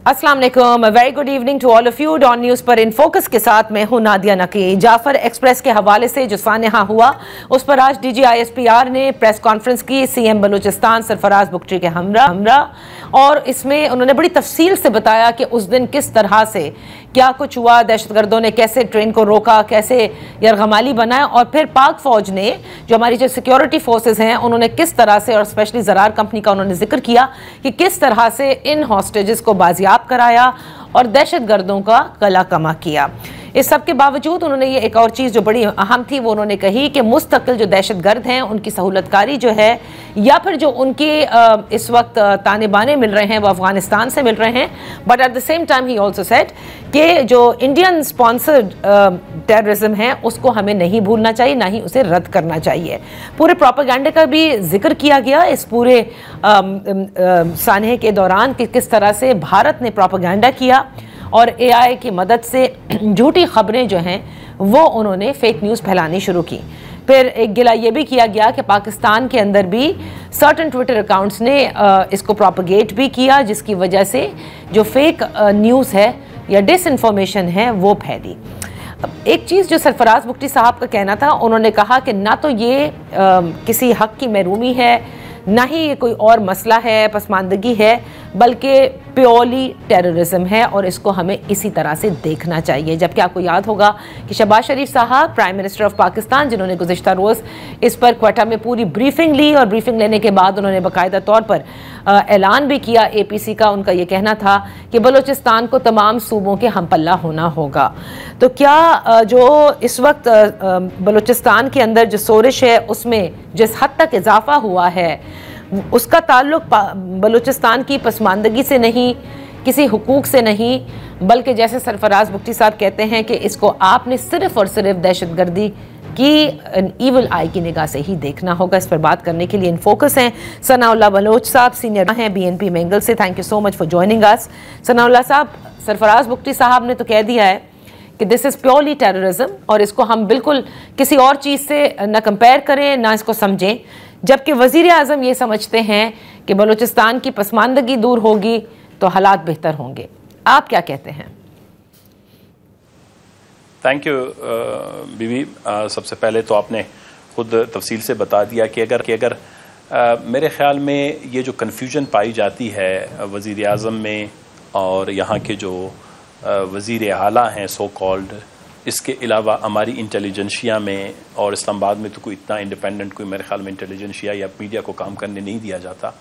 अस्सलाम वालेकुम, very good evening to all of you. Dawn news पर इन फोकस के साथ मैं हूं नादिया नकी। जाफर एक्सप्रेस के हवाले से जो सानहा हुआ उस पर आज DGISPR ने प्रेस कॉन्फ्रेंस की CM बलूचिस्तान सरफराज बुगटी के हमरा और इसमें उन्होंने बड़ी तफसील से बताया कि उस दिन किस तरह से क्या कुछ हुआ, दहशतगर्दों ने कैसे ट्रेन को रोका, कैसे यरगमाली बनाया और फिर पाक फौज ने जो हमारी जो सिक्योरिटी फोर्सेज हैं उन्होंने किस तरह से, और स्पेशली ज़रार कंपनी का उन्होंने जिक्र किया कि किस तरह से इन हॉस्टेजेस को बाजियाब कराया और दहशतगर्दों का गला कमा किया। इस सब के बावजूद उन्होंने ये एक और चीज़ जो बड़ी अहम थी वो उन्होंने कही कि मुस्तकिल जो दहशतगर्द हैं उनकी सहूलतकारी जो है या फिर जो उनके इस वक्त ताने बाने मिल रहे हैं वो अफगानिस्तान से मिल रहे हैं, but at the same time he also said कि जो इंडियन स्पॉन्सर्ड टेररिज्म है उसको हमें नहीं भूलना चाहिए, ना ही उसे रद्द करना चाहिए। पूरे प्रोपेगेंडा का भी जिक्र किया गया इस पूरे सानहे के दौरान कि किस तरह से भारत ने प्रोपेगेंडा किया और AI की मदद से झूठी खबरें जो हैं वो उन्होंने फेक न्यूज़ फैलानी शुरू की। फिर एक गिला ये भी किया गया कि पाकिस्तान के अंदर भी सर्टन ट्विटर अकाउंट्स ने इसको प्रोपेगेट भी किया, जिसकी वजह से जो फेक न्यूज़ है या डिसइंफॉर्मेशन है वो फैली। एक चीज़ जो सरफराज बुगटी साहब का कहना था, उन्होंने कहा कि ना तो ये किसी हक की महरूमी है, ना ही ये कोई और मसला है, पसमानदगी है, बल्कि प्योरली टेररिज्म है और इसको हमें इसी तरह से देखना चाहिए। जबकि आपको याद होगा कि शहबाज शरीफ साहब प्राइम मिनिस्टर ऑफ पाकिस्तान, जिन्होंने गुज़िश्ता रोज़ इस पर क्वेटा में पूरी ब्रीफिंग ली और ब्रीफिंग लेने के बाद उन्होंने बाकायदा तौर पर ऐलान भी किया APC का। उनका ये कहना था कि बलूचिस्तान को तमाम सूबों के हम पल्ला होना होगा। तो क्या जो इस वक्त बलूचिस्तान के अंदर जो सोरिश है उसमें जिस हद तक इजाफा हुआ है उसका ताल्लुक बलूचिस्तान की पसमानदगी से नहीं, किसी हुकूक से नहीं, बल्कि जैसे सरफराज बुगटी साहब कहते हैं कि इसको आपने सिर्फ और सिर्फ दहशतगर्दी की ईवल आई की निगाह से ही देखना होगा। इस पर बात करने के लिए इन फोकस हैं सनाउल्लाह बलोच साहब, सीनियर हैं BNP मैंगल से। Thank you so much for joining us. Sanaullah साहब, सरफराज बुगटी साहब ने तो कह दिया है कि दिस इज़ प्योरली टेररिज्म और इसको हम बिल्कुल किसी और चीज़ से ना कंपेयर करें ना इसको समझें, जबकि वज़ीर आज़म ये समझते हैं कि बलूचिस्तान की पसमानदगी दूर होगी तो हालात बेहतर होंगे। आप क्या कहते हैं? थैंक यू बीवी। सबसे पहले तो आपने खुद तफसील से बता दिया कि अगर मेरे ख़्याल में ये जो कन्फ्यूजन पाई जाती है वज़ीर आज़म में और यहाँ के जो वज़ीर आला हैं सो कॉल्ड, इसके अलावा हमारी इंटेलिजेंशिया में और इस्लामाबाद में तो कोई इतना इंडिपेंडेंट कोई मेरे ख्याल में इंटेलिजेंशिया या मीडिया को काम करने नहीं दिया जाता।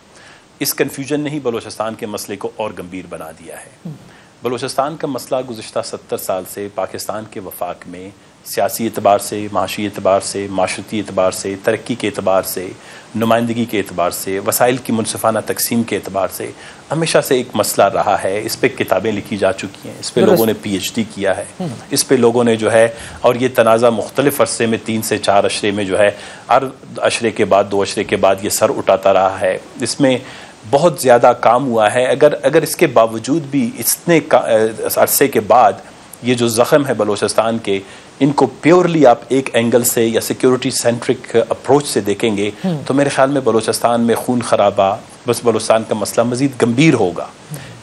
इस कन्फ्यूजन ने ही बलूचिस्तान के मसले को और गंभीर बना दिया है। बलूचिस्तान का मसला गुज़िश्ता 70 साल से पाकिस्तान के वफाक में सियासी एतबार से, माशी एतबार से, माशरती एतबार से, तरक्की के एतबार से, नुमाइंदगी के एतबार से, वसाइल की मुनसिफाना तकसीम के एतबार से हमेशा से एक मसला रहा है। इस पर किताबें लिखी जा चुकी हैं, इस पर लोगों ने PhD किया है, इस पर लोगों ने जो है, और ये तनाज़ा मुख्तलिफ अरसे में 3 से 4 अशरे में जो है, हर अशरे के बाद 2 अशरे के बाद ये सर उठाता रहा है। इसमें बहुत ज़्यादा काम हुआ है। अगर इसके बावजूद भी इतने अरसे के बाद ये जो ज़ख़म है बलूचिस्तान के, इनको प्योरली आप एक एंगल से या सिक्योरिटी सेंट्रिक अप्रोच से देखेंगे तो मेरे ख्याल में बलूचिस्तान में खून खराबा, बस बलूचिस्तान का मसला मज़ीद गंभीर होगा।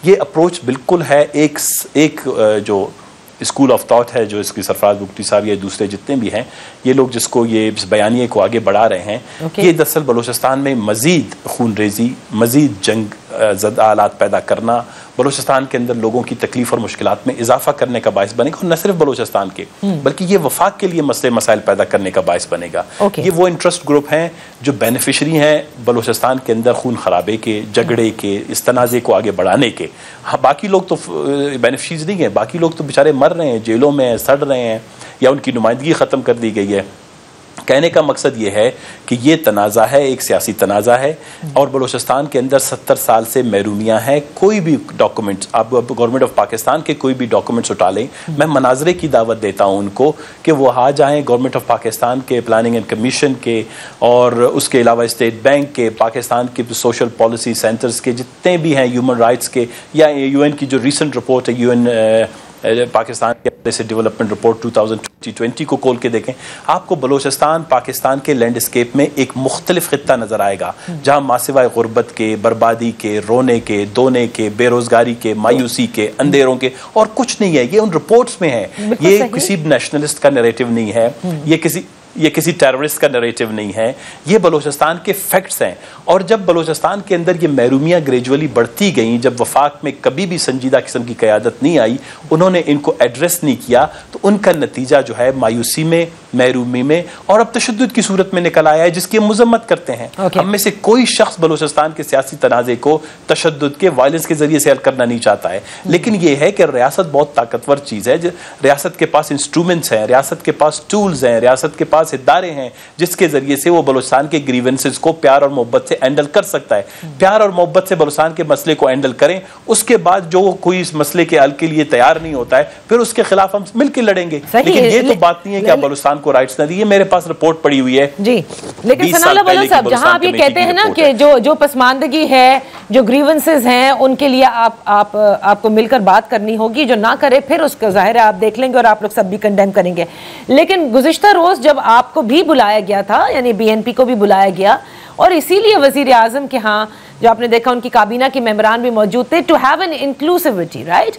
ये अप्रोच बिल्कुल है एक जो स्कूल ऑफ थॉट है जो इसकी सरफराज बुगटी साहब या दूसरे जितने भी हैं ये लोग जिसको ये इस बयानिए को आगे बढ़ा रहे हैं, ये दरअसल बलूचिस्तान में मज़ीद खून रेजी, मज़ीद जंग ज़दा हालात पैदा करना, बलूचिस्तान के अंदर लोगों की तकलीफ और मुश्किलात में इजाफा करने का बायस बनेगा। और न सिर्फ बलूचिस्तान के बल्कि ये वफाक के लिए मसले मसाइल पैदा करने का बायस बनेगा। ये वो इंटरेस्ट ग्रुप हैं जो बेनिफिशरी हैं बलूचिस्तान के अंदर खून खराबे के, झगड़े के, इस तनाज़े को आगे बढ़ाने के। हाँ, बाकी लोग तो बेनिफिशरीज नहीं हैं, बाकी लोग तो बेचारे मर रहे हैं, जेलों में सड़ रहे हैं या उनकी नुमाइंदगी ख़त्म कर दी गई है। कहने का मकसद ये है कि ये तनाज़ा है, एक सियासी तनाज़ा है और बलूचिस्तान के अंदर 70 साल से महरूमियाँ हैं। कोई भी डॉक्यूमेंट्स आप गवर्नमेंट ऑफ पाकिस्तान के कोई भी डॉक्यूमेंट्स उठा लें, मैं मनाजरे की दावत देता हूँ उनको कि वो आ जाएँ गवर्नमेंट ऑफ पाकिस्तान के, प्लानिंग एंड कमीशन के और उसके अलावा स्टेट बैंक के, पाकिस्तान के सोशल पॉलिसी सेंटर्स के जितने भी हैं, ह्यूमन राइट्स के, या UN की जो रिसेंट रिपोर्ट है UN पाकिस्तान के जैसे डेवलपमेंट रिपोर्ट 2020 को खोल के देखें, आपको बलोचिस्तान पाकिस्तान के लैंडस्केप में एक मुख्तलिफ खित्ता नजर आएगा, जहां मासिवाए गुर्बत के, बर्बादी के, रोने के, दोने के, बेरोजगारी के, मायूसी के, अंधेरों के, और कुछ नहीं है। ये उन रिपोर्ट्स में है। ये किसी नेशनलिस्ट का नैरेटिव नहीं है, ये किसी टेररिस्ट का नैरेटिव नहीं है, ये बलोचिस्तान के फैक्ट्स हैं। और जब बलोचिस्तान के अंदर ये महरूमियाँ ग्रेजुअली बढ़ती गईं, जब वफाक में कभी भी संजीदा किस्म की क़यादत नहीं आई, उन्होंने इनको एड्रेस नहीं किया, तो उनका नतीजा जो है मायूसी में, महरूमी में और अब तशद्दुद की सूरत में निकल आया है, जिसकी हम मजम्मत करते हैं। हम में से कोई शख्स बलोचिस्तान के सियासी तनाज़े को तशद्दुद के, वायलेंस के जरिए से हल करना नहीं चाहता है, लेकिन यह है कि रियासत बहुत ताकतवर चीज़ है। रियासत के पास इंस्ट्रूमेंट्स हैं, रियासत के पास टूल्स हैं, रियासत के पास इदारे हैं, जिसके जरिए से वो बलोचिस्तान के ग्रीवेंसेस को प्यार और मोहब्बत से हैंडल कर सकता है। प्यार और मोहब्बत से बलोचिस्तान के मसले को हैंडल करें, उसके बाद जो कोई इस मसले के हल के लिए तैयार नहीं होता है, फिर उसके खिलाफ हम मिलकर लड़ेंगे। लेकिन ये तो बात नहीं है कि आप बलोचिस्तान को राइट्स ना दिए। मेरे पास रिपोर्ट पड़ी हुई है जी, लेकिन सनाउल्लाह बलोच साहब, जहां आप ये कहते हैं ना कि जो पसमानदगी है, जो ग्रीवेंसेस हैं, उनके लिए आपको मिलकर बात करनी होगी। जो ना करे फिर उसका जाहिर है आप देख लेंगे और आप लोग सब भी कंडेम करेंगे। लेकिन गुज़िश्ता रोज जब आपको भी बुलाया गया था, यानी BNP को भी बुलाया गया, और इसीलिए वजीर आजम के यहाँ जो आपने देखा उनकी काबीना के मेंबरान भी मौजूद थे, to have an inclusivity, right?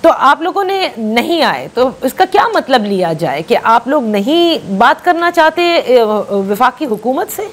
तो आप लोगों ने नहीं आए, तो इसका क्या मतलब लिया जाए कि आप लोग नहीं बात करना चाहते वफाकी हुकूमत से?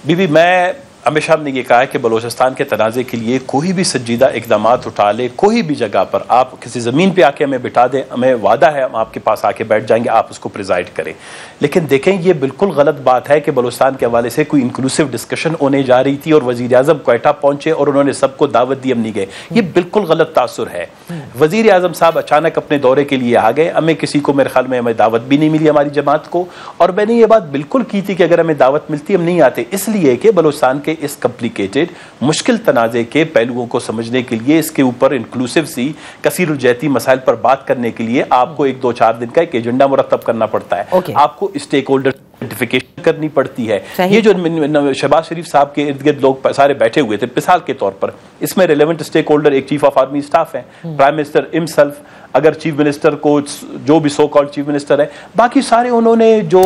बीबी, मैं हमेशा हमने ये कहा है कि बलोचिस्तान के तनाज़े के लिए कोई भी संजीदा इक़दामात उठा ले, कोई भी जगह पर आप किसी ज़मीन पे आके हमें बिठा दें, हमें वादा है हम आपके पास आके बैठ जाएंगे, आप उसको प्रिजाइड करें। लेकिन देखें, ये बिल्कुल गलत बात है कि बलोचिस्तान के हवाले से कोई इंक्लूसिव डिस्कशन होने जा रही थी और वज़ीर आज़म क्वेटा पहुंचे और उन्होंने सबको दावत दी, हम नहीं गए। ये बिल्कुल गलत तासुर है। वज़ीर आज़म साहब अचानक अपने दौरे के लिए आ गए, हमें किसी को, मेरे ख्याल में हमें दावत भी नहीं मिली हमारी जमात को, और मैंने ये बात बिल्कुल की थी कि अगर हमें दावत मिलती हम नहीं आते, इसलिए कि बलोचिस्तान के इस कॉम्प्लिकेटेड मुश्किल तनाज़े के पहलुओं को समझने के लिए, इसके ऊपर इंक्लूसिव सी कसीरुलजहती मसाइल पर बात करने के लिए आपको 1-2-4 दिन का एक एजेंडा मुरतब करना पड़ता है। आपको स्टेक होल्डर आइडेंटिफिकेशन करनी पड़ती है। ये जो शहबाज शरीफ साहब के इर्द गिर्द लोग सारे बैठे हुए थे, मिसाल के तौर पर, इसमें रेलेवेंट स्टेक होल्डर एक चीफ ऑफ आर्मी स्टाफ है, प्राइम मिनिस्टर हिमसेल्फ, अगर चीफ मिनिस्टर को, जो भी सो कॉल्ड चीफ मिनिस्टर है, बाकी सारे उन्होंने जो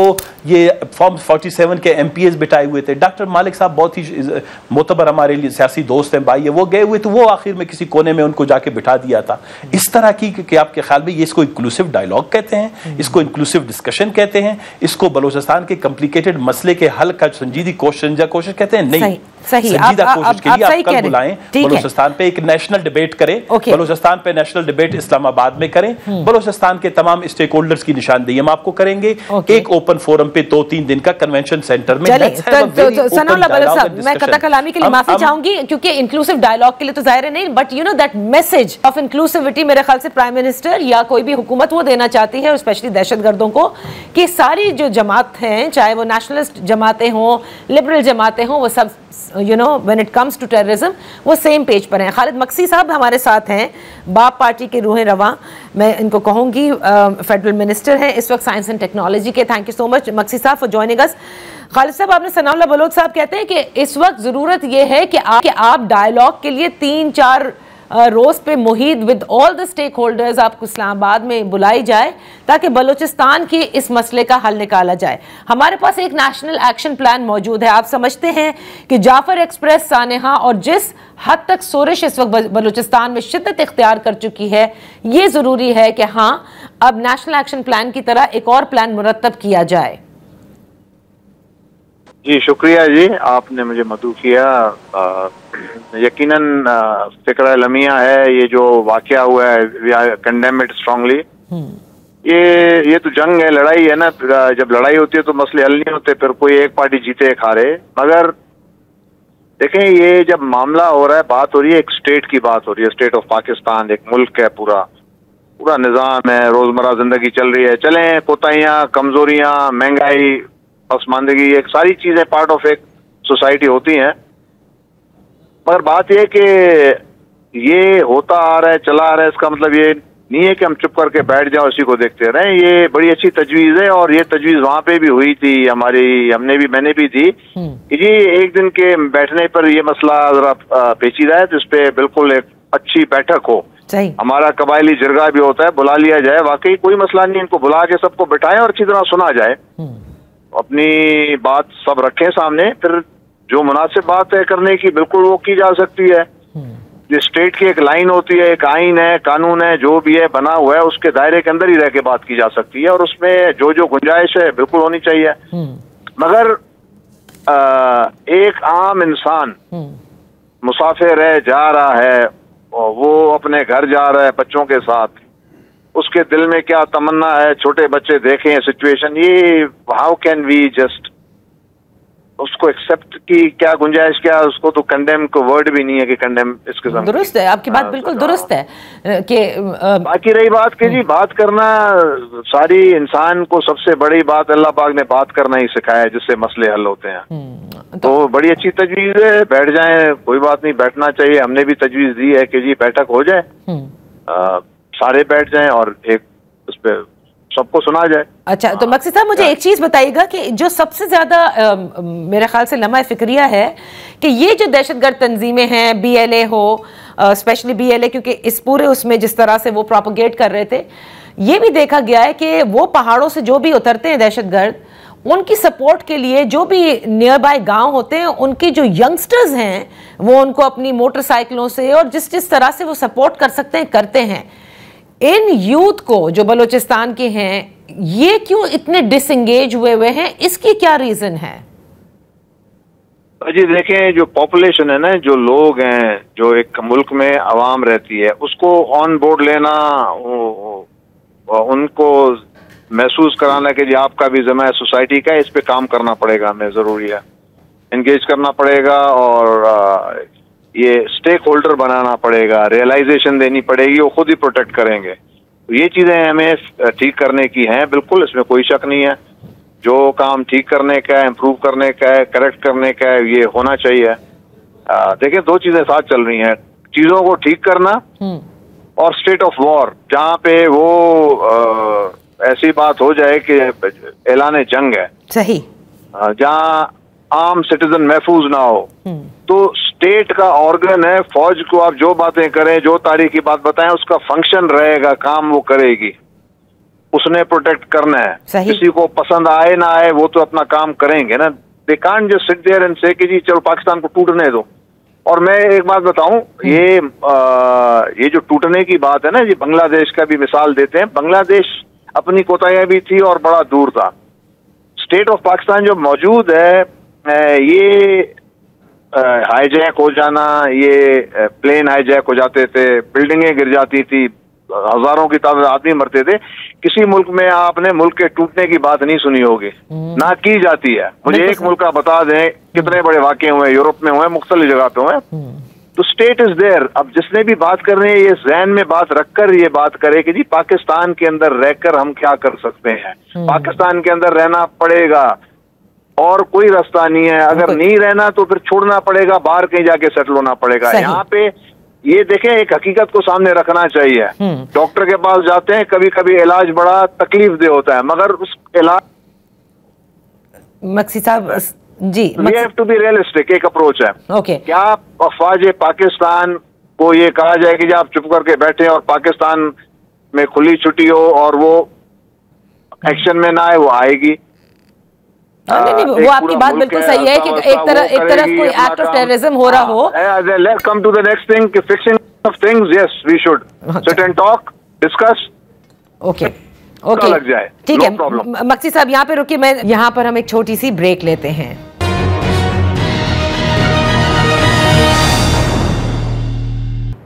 ये फॉर्म 47 के MPs बिठाए हुए थे। डॉक्टर मालिक साहब बहुत ही मोतबर हमारे लिए सियासी दोस्त हैं, भाई है, वो गए हुए थे, वो आखिर में किसी कोने में उनको जाके बिठा दिया था। इस तरह की कि आपके ख्याल में ये इसको इंक्लूसिव डायलॉग कहते हैं, इसको इंक्लूसिव डिस्कशन कहते हैं, इसको बलोचिस्तान के कॉम्प्लिकेटेड मसले के हल का संजीदा कोशिश कहते हैं? नहीं, संजीदा कोशिश के लिए आप कल बुलाएं, बलोचिस्तान पे एक नेशनल डिबेट करें, बलोचिस्तान पे नेशनल डिबेट इस्लामाबाद में करें, बलोचिस्तान के तमाम स्टेक होल्डर्स की निशानदेही हम आपको करेंगे, एक ओपन फोरम पे 2-3 दिन का कन्वेंशन सेंटर में। सनाउल्लाह बलोच साहब, मैं कता कलामी के लिए माफी चाहूंगी, क्योंकि इंक्लूसिव डायलॉग के लिए तो जाहिर है नहीं, but you know that message of inclusivity मेरे ख्याल से प्राइम मिनिस्टर या कोई भी हुकूमत वो देना चाहती है, और स्पेशली दहशतगर्दों को, कि सारी जो जमात हैं, चाहे वो नेशनलिस्ट जमातें हों, लिबरल जमातें हों, वो सब you know when it comes to terrorism वो सेम पेज पर हैं। खालिद मक्सी साहब हमारे साथ हैं, बाप पार्टी के रूह रवां, मैं इनको कहूँगी, फेडरल मिनिस्टर हैं इस वक्त साइंस एंड टेक्नोलॉजी के। Thank you so much Maksi साहब फॉर जॉइनिंग अस। खालिद साहब, आपने सनाउल्लाह बलोच साहब कहते हैं कि इस वक्त ज़रूरत यह है कि आप डायलॉग के लिए 3-4 रोज पे मुहित with all the stakeholders आपको इस्लामाबाद में बुलाई जाए, ताकि बलूचिस्तान की इस मसले का हल निकाला जाए। हमारे पास एक नेशनल एक्शन प्लान मौजूद है। आप समझते हैं कि जाफर एक्सप्रेस, सानेहा और जिस हद तक सोरिश इस वक्त बलूचिस्तान में शिद्दत इख्तियार कर चुकी है, ये जरूरी है कि हाँ, अब नेशनल एक्शन प्लान की तरह एक और प्लान मुरतब किया जाए। जी शुक्रिया जी, आपने मुझे मदऊ किया। यकीनन फिक्र लमिया है, ये जो वाकया हुआ है, we are condemn it strongly. ये तो जंग है, लड़ाई है ना, जब लड़ाई होती है तो मसले हल नहीं होते, फिर कोई एक पार्टी जीते एक हारे। मगर देखें, ये जब मामला हो रहा है, बात हो रही है एक स्टेट की, बात हो रही है स्टेट ऑफ पाकिस्तान, एक मुल्क है, पूरा निज़ाम है, रोजमर्रा जिंदगी चल रही है। चलें, कोताहियाँ, कमजोरियाँ, महंगाई, पसमानदगी, एक सारी चीजें पार्ट ऑफ एक सोसाइटी होती हैं। मगर बात यह कि ये होता आ रहा है, चला आ रहा है, इसका मतलब ये नहीं है कि हम चुप करके बैठ जाओ इसी को देखते रहें। ये बड़ी अच्छी तजवीज है, और ये तजवीज वहां पे भी हुई थी, मैंने भी दी कि जी एक दिन के बैठने पर ये मसला जरा पेचीदा है, तो इस पे बिल्कुल एक अच्छी बैठक हो, सही। हमारा कबायली जिरगा भी होता है, बुला लिया जाए, वाकई कोई मसला नहीं, इनको बुला के सबको बिठाएं और अच्छी तरह सुना जाए, अपनी बात सब रखें सामने, फिर जो मुनासिब बात है करने की बिल्कुल वो की जा सकती है। जिस स्टेट की एक लाइन होती है, एक आइन है, कानून है, जो भी है बना हुआ है, उसके दायरे के अंदर ही रह के बात की जा सकती है और उसमें जो जो गुंजाइश है बिल्कुल होनी चाहिए। मगर एक आम इंसान मुसाफिर है, जा रहा है, वो अपने घर जा रहा है बच्चों के साथ, उसके दिल में क्या तमन्ना है, छोटे बच्चे देखें सिचुएशन, ये हाउ कैन वी जस्ट उसको एक्सेप्ट की क्या गुंजाइश, क्या उसको तो कंडेम को वर्ड भी नहीं है कि कंडेम इस किस्म। दुरुस्त है आपकी बात, बिल्कुल दुरुस्त है कि बाकी रही बात कि जी बात करना, सारी इंसान को सबसे बड़ी बात अल्लाह पाक ने बात करना ही सिखाया है जिससे मसले हल होते हैं। तो बड़ी अच्छी तजवीज है, बैठ जाएं, कोई बात नहीं, बैठना चाहिए। हमने भी तजवीज दी है कि जी बैठक हो जाए, सारे बैठ जाएं और एक उस पर सबको सुना जाए। अच्छा, तो मक्सी साहब मुझे एक चीज बताइएगा कि जो सबसे ज्यादा मेरे ख्याल से लम्हा फिक्रिया है कि ये जो दहशतगर्द तंजीमें हैं, BLA हो, स्पेशली BLA, क्योंकि इस पूरे उसमें जिस तरह से वो प्रोपोगेट कर रहे थे, ये भी देखा गया है कि वो पहाड़ों से जो भी उतरते हैं दहशतगर्द, उनकी सपोर्ट के लिए जो भी नियर बाय गाँव होते हैं, उनकी जो यंगस्टर्स हैं वो उनको अपनी मोटरसाइकिलों से और जिस जिस तरह से वो सपोर्ट कर सकते हैं करते हैं। इन यूथ को जो बलूचिस्तान के हैं, ये क्यों इतने डिसएंगेज हुए हैं, इसकी क्या रीजन है? जी देखें, जो पॉपुलेशन है ना, जो लोग हैं, जो एक मुल्क में आवाम रहती है, उसको ऑन बोर्ड लेना, उनको महसूस कराना कि जी आपका भी ज़िम्मा है सोसाइटी का, इस पे काम करना पड़ेगा, हमें ज़रूरी है, इंगेज करना पड़ेगा और ये स्टेक होल्डर बनाना पड़ेगा, रियलाइजेशन देनी पड़ेगी, वो खुद ही प्रोटेक्ट करेंगे। तो ये चीज़ें हमें ठीक करने की हैं, बिल्कुल इसमें कोई शक नहीं है। जो काम ठीक करने का है, इम्प्रूव करने का है, करेक्ट करने का है, ये होना चाहिए। देखिए, दो चीज़ें साथ चल रही हैं, चीज़ों को ठीक करना और स्टेट ऑफ वॉर, जहाँ पे वो ऐसी बात हो जाए कि ऐलान जंग है, सही, जहाँ आम सिटीजन महफूज ना हो, तो स्टेट का ऑर्गन है, फौज को आप जो बातें करें, जो तारीख की बात बताएं, उसका फंक्शन रहेगा, काम वो करेगी, उसने प्रोटेक्ट करना है। किसी को पसंद आए ना आए, वो तो अपना काम करेंगे ना। They can't just sit there and say कि जी चलो पाकिस्तान को टूटने दो। और मैं एक बात बताऊं, ये जो टूटने की बात है ना, ये बांग्लादेश का भी मिसाल देते हैं। बांग्लादेश अपनी कोताहियां भी थी और बड़ा दूर था। स्टेट ऑफ पाकिस्तान जो मौजूद है, ये हाईजैक हो जाना, ये प्लेन हाईजैक हो जाते थे, बिल्डिंगें गिर जाती थी, हजारों की तादाद आदमी मरते थे। किसी मुल्क में आपने मुल्क के टूटने की बात नहीं सुनी होगी, ना की जाती है। मुझे एक मुल्क का बता दें कितने बड़े वाक़े हुए, यूरोप में हुए, मुख्तलिफ जगह पे हुए। तो स्टेट इज देयर। अब जिसने भी बात कर रहे हैं, ये ज़हन में बात रखकर ये बात करे कि जी पाकिस्तान के अंदर रहकर हम क्या कर सकते हैं। पाकिस्तान के अंदर रहना पड़ेगा और कोई रास्ता नहीं है। अगर नहीं रहना तो फिर छोड़ना पड़ेगा, बाहर कहीं जाके सेटल होना पड़ेगा। यहाँ पे ये देखें, एक हकीकत को सामने रखना चाहिए। डॉक्टर के पास जाते हैं, कभी कभी इलाज बड़ा तकलीफ दे होता है, मगर उस इलाज मक्सी साहब जी, we have to be realistic, एक अप्रोच है। ओके, क्या अफवाज पाकिस्तान को ये कहा जाए कि आप चुप करके बैठे और पाकिस्तान में खुली छुट्टी हो और वो एक्शन में ना आए? वो आएगी। नहीं, वो आपकी बात बिल्कुल सही है कि एक तरफ कोई एक्ट ऑफ टेररिज्म हो रहा हो। Let's come to the next thing, fixing of things, yes we should sit and talk, discuss. Okay okay, लग जाए, ठीक है। मक्सी साहब यहाँ पे रुकिए, मैं यहाँ पर हम एक छोटी सी ब्रेक लेते हैं।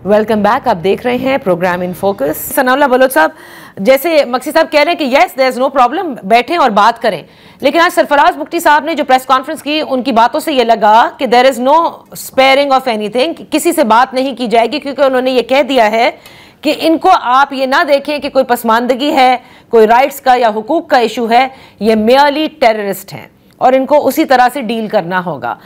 वेलकम बैक, आप देख रहे हैं program in focus. Sanaullah Baloch sahab, जैसे मक्सी साहब कह रहे हैं कि yes there is no problem, बैठें और बात करें, लेकिन आज सरफराज बुख्ती साहब ने जो प्रेस कॉन्फ्रेंस की, उनकी बातों से ये लगा कि there is no sparing of anything, किसी से बात नहीं की जाएगी, क्योंकि उन्होंने ये कह दिया है कि इनको आप ये ना देखें कि कोई पसमानदगी है, कोई राइट्स का या हुकूक का इशू है, ये मेयरली टेररिस्ट हैं और इनको उसी तरह से डील करना होगा।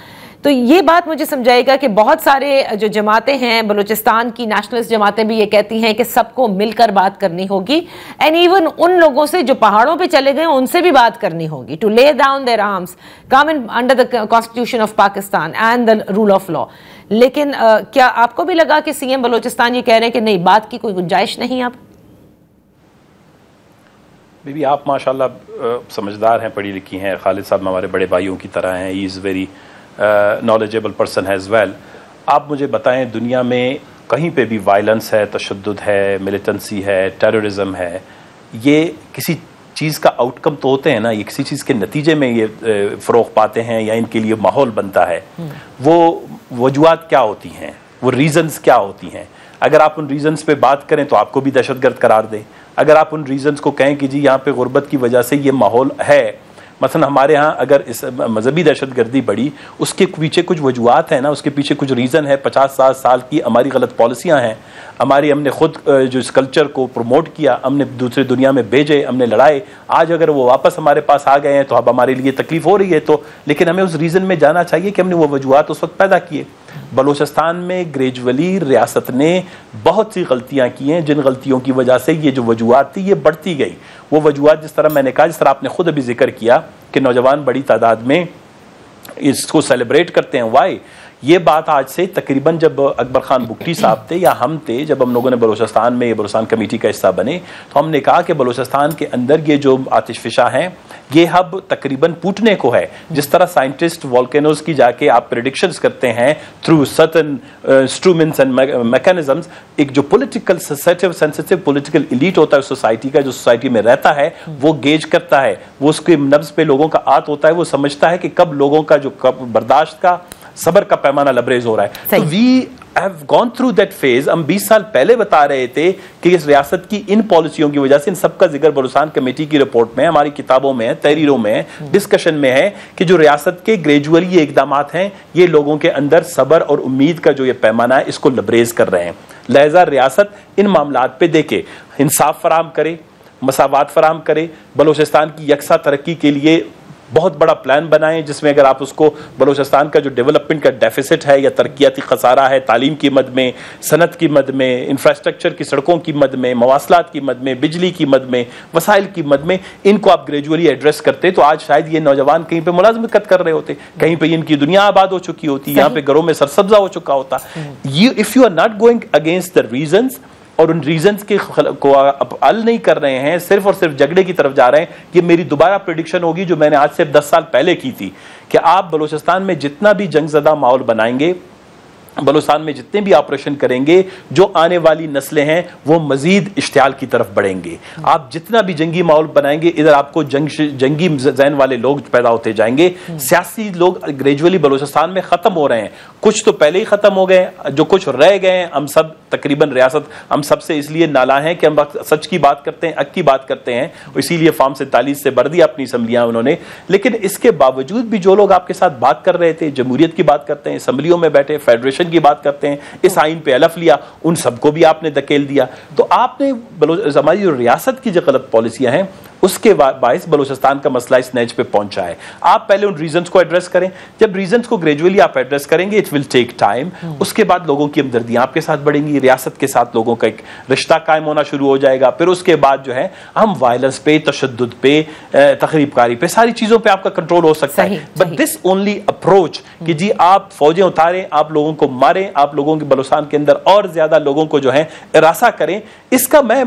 तो ये बात मुझे समझाएगा कि बहुत सारे जो जमातें हैं, बलूचिस्तान की नेशनलिस्ट जमातें भी ये कहती हैं कि सबको मिलकर बात करनी होगी, एंड इवन उन लोगों से जो पहाड़ों पे चले गए उनसे भी बात करनी होगी, to lay down their arms, come in under the constitution of Pakistan and the rule of law. लेकिन क्या आपको भी लगा कि सीएम बलूचिस्तान ये कह रहे हैं कि नहीं, बात की कोई गुंजाइश नहीं? अब बीबी, आप माशाल्लाह समझदार हैं, पढ़ी लिखी हैं। खालिद साहब हमारे बड़े भाइयों की तरह हैं, he is very knowledgeable person as well. आप मुझे बताएं, दुनिया में कहीं पे भी वायलेंस है, तशद्दुद है, मिलिटेंसी है, टेररिज्म है, ये किसी चीज़ का आउटकम तो होते हैं ना, ये किसी चीज़ के नतीजे में ये फ़रोग़ पाते हैं या इनके लिए माहौल बनता है। वो वजूहात क्या होती हैं, वो रीज़न्स क्या होती हैं? अगर आप उन रीज़न्स पे बात करें तो आपको भी दहशतगर्द करार दें। अगर आप उन रीज़न्स को कहें कि जी यहाँ पे गुर्बत की वजह से ये माहौल है, मसलन हमारे यहाँ अगर इस मजहबी दहशतगर्दी बढ़ी, उसके पीछे कुछ वजूहात हैं ना, उसके पीछे कुछ रीज़न है। 50-60 साल की हमारी गलत पॉलिसियाँ हैं, हमने खुद जो इस कल्चर को प्रमोट किया, हमने दूसरी दुनिया में भेजे, हमने लड़ाए। आज अगर वो वापस हमारे पास आ गए हैं तो अब हमारे लिए तकलीफ हो रही है, तो लेकिन हमें उस रीज़न में जाना चाहिए कि हमने वो वजूहात उस वक्त पैदा किए। बलूचिस्तान में ग्रेजुअली रियासत ने बहुत सी गलतियां की हैं, जिन गलतियों की वजह से ये जो वजूहात थी ये बढ़ती गई। वो वजूहात जिस तरह मैंने कहा, जिस तरह आपने खुद अभी जिक्र किया कि नौजवान बड़ी तादाद में इसको सेलिब्रेट करते हैं। वाई ये बात आज से तकरीबन, जब अकबर खान बुगटी साहब थे या हम थे, जब हम लोगों ने बलूचिस्तान में बलूचिस्तान कमेटी का हिस्सा बने, तो हमने कहा कि बलूचिस्तान के अंदर ये जो आतिशफिशा हैं, ये हब तकरीबन फूटने को है। जिस तरह साइंटिस्ट वॉल्केनोज की जाके आप प्रेडिक्शंस करते हैं through certain instruments and mechanisms, एक जो पॉलिटिकल सेंसिटिव पॉलिटिकल एलीट होता है सोसाइटी का, जो सोसाइटी में रहता है, वो गेज करता है, वो उसके नब्ज पे लोगों का आत होता है, वो समझता है कि कब लोगों का जो बर्दाश्त का, सबर का पैमाना लबरेज हो रहा है। तो we have gone through that phase. हम 20 साल पहले बता रहे थे कि इस रियासत की इन पॉलिसियों की वजह से, इन सबका जिक्र बलूचिस्तान कमेटी की रिपोर्ट में, हमारी किताबों में, तहरीरों में, डिस्कशन में है कि जो रियासत के ग्रेजुअली ये इकदामात हैं, ये लोगों के अंदर सबर और उम्मीद का जो ये पैमाना है, इसको लबरेज कर रहे हैं। लिहाजा रियासत इन मामलात पे देखे, इंसाफ फराहम करे, मसावात फराहम करे, बलूचिस्तान की यकसा तरक्की के लिए बहुत बड़ा प्लान बनाएं, जिसमें अगर आप उसको बलूचिस्तान का जो डेवलपमेंट का डेफिसिट है या तरक्याती खसारा है, तालीम की मद में, सनत की मद में, इंफ्रास्ट्रक्चर की, सड़कों की मद में, मवासलात की मद में, बिजली की मद में, वसाइल की मद में, इनको आप ग्रेजुअली एड्रेस करते तो आज शायद ये नौजवान कहीं पे मुलाजमत कर रहे होते, कहीं पे इनकी दुनिया आबाद हो चुकी होती, यहाँ पे घरों में सरसब्जा हो चुका होता। If you are not going against the reasons और उन रीजंस के को हल नहीं कर रहे हैं, सिर्फ और सिर्फ झगड़े की तरफ जा रहे हैं, ये मेरी दोबारा प्रेडिक्शन होगी जो मैंने आज से 10 साल पहले की थी कि आप बलूचिस्तान में जितना भी जंगज़दा माहौल बनाएंगे, बलूचिस्तान में जितने भी ऑपरेशन करेंगे, जो आने वाली नस्लें हैं वो मजीद इश्तियाल की तरफ बढ़ेंगे। आप जितना भी जंगी माहौल बनाएंगे, इधर आपको जंगी ज़हन वाले लोग पैदा होते जाएंगे। सियासी लोग ग्रेजुअली बलूचिस्तान में ख़त्म हो रहे हैं, कुछ तो पहले ही ख़त्म हो गए, जो कुछ रह गए हैं, हम सब तकरीबन रियासत, हम सबसे इसलिए नाला हैं कि हम सच की बात करते हैं, हक की बात करते हैं, इसीलिए फॉर्म 47 से भर दिया अपनी असम्बलियाँ उन्होंने। लेकिन इसके बावजूद भी जो लोग आपके साथ बात कर रहे थे, जमहूरियत की बात करते हैं, असम्बलियों में बैठे फेडरेशन की बात करते हैं, इस आइन पे अलफ लिया, उन सबको भी आपने धकेल दिया। तो आपने हमारी जो रियासत की जो गलत पॉलिसियां हैं, उसके बायस बलूचिस्तान का मसला इस नैज पे पहुंचा है। आप पहले उन रीजंस को एड्रेस करें। जब रीजंस को ग्रेजुअली आप एड्रेस करेंगे, इट विल टेक टाइम, उसके बाद लोगों की हमदर्दियां आपके साथ बढ़ेंगी, रियासत के साथ लोगों का एक रिश्ता कायम होना शुरू हो जाएगा। फिर उसके बाद जो है हम वायलेंस पे, तशद्दुद पे, तखरीबकारी पे, सारी चीजों पे आपका कंट्रोल हो सकता है। बट दिस ओनली अप्रोच कि जी आप फौजें उतारें, आप लोगों को मारें, आप लोगों के बलूचिस्तान के अंदर और ज्यादा लोगों को जो है इरासा करें, इसका मैं